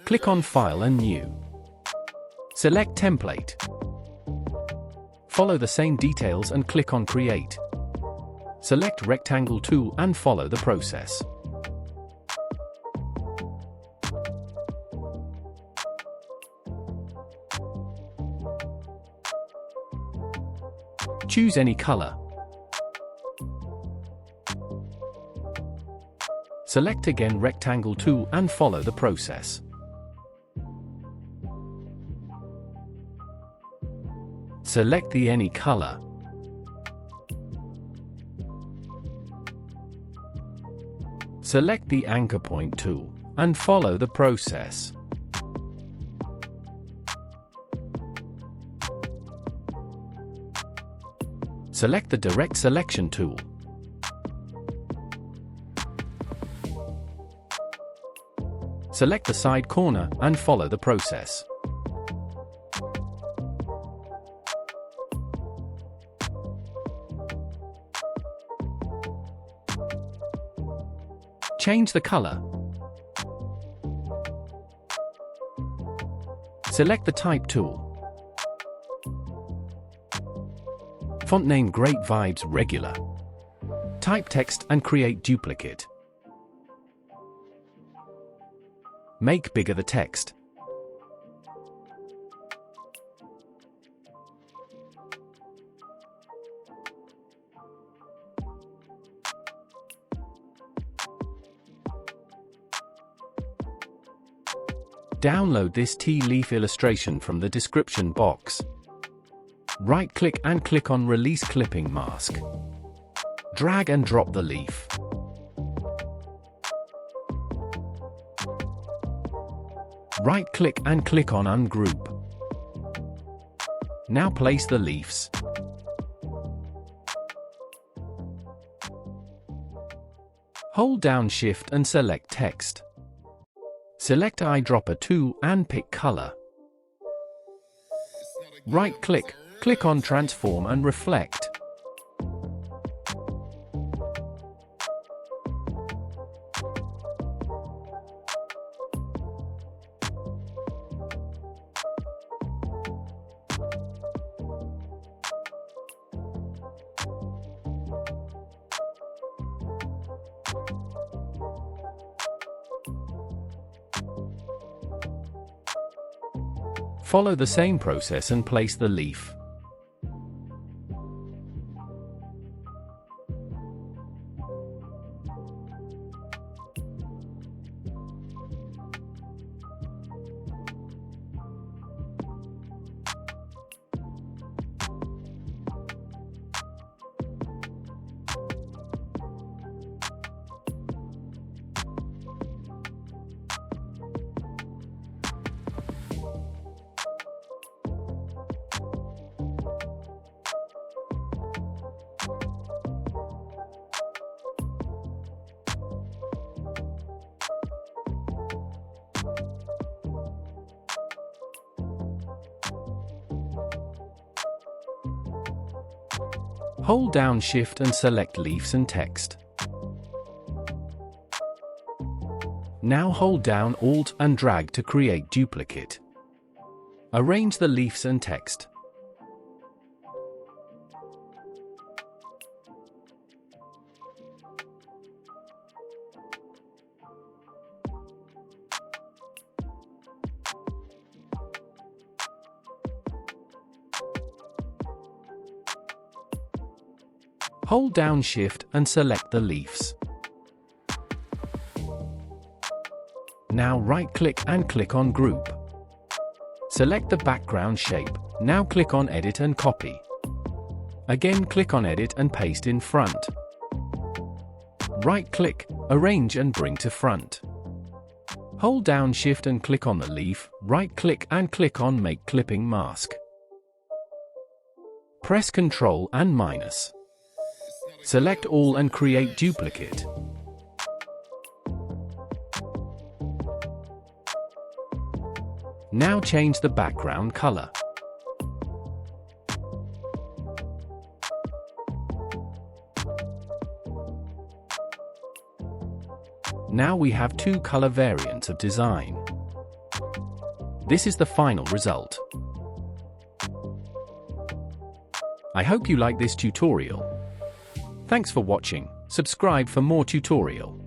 Click on File and New. Select Template. Follow the same details and click on Create. Select Rectangle tool and follow the process. Choose any color. Select again Rectangle tool and follow the process. Select the any color. Select the Anchor Point tool and follow the process. Select the Direct Selection tool. Select the side corner and follow the process. Change the color. Select the Type tool. Font name Great Vibes Regular. Type text and create duplicate. Make bigger the text. Download this tea leaf illustration from the description box. Right-click and click on Release Clipping Mask. Drag and drop the leaf. Right-click and click on Ungroup. Now place the leaves. Hold down Shift and select Text. Select Eyedropper tool and pick Color. Right-click, click on Transform and Reflect. Follow the same process and place the leaf. Hold down Shift and select Leaves and Text. Now hold down Alt and drag to create duplicate. Arrange the leaves and text. Hold down Shift and select the leaves. Now right-click and click on Group. Select the background shape. Now click on Edit and Copy. Again click on Edit and paste in front. Right-click, arrange and bring to front. Hold down Shift and click on the leaf, right-click and click on Make Clipping Mask. Press Ctrl and minus. Select all and create duplicate. Now change the background color. Now we have two color variants of design. This is the final result. I hope you like this tutorial. Thanks for watching. Subscribe for more tutorial.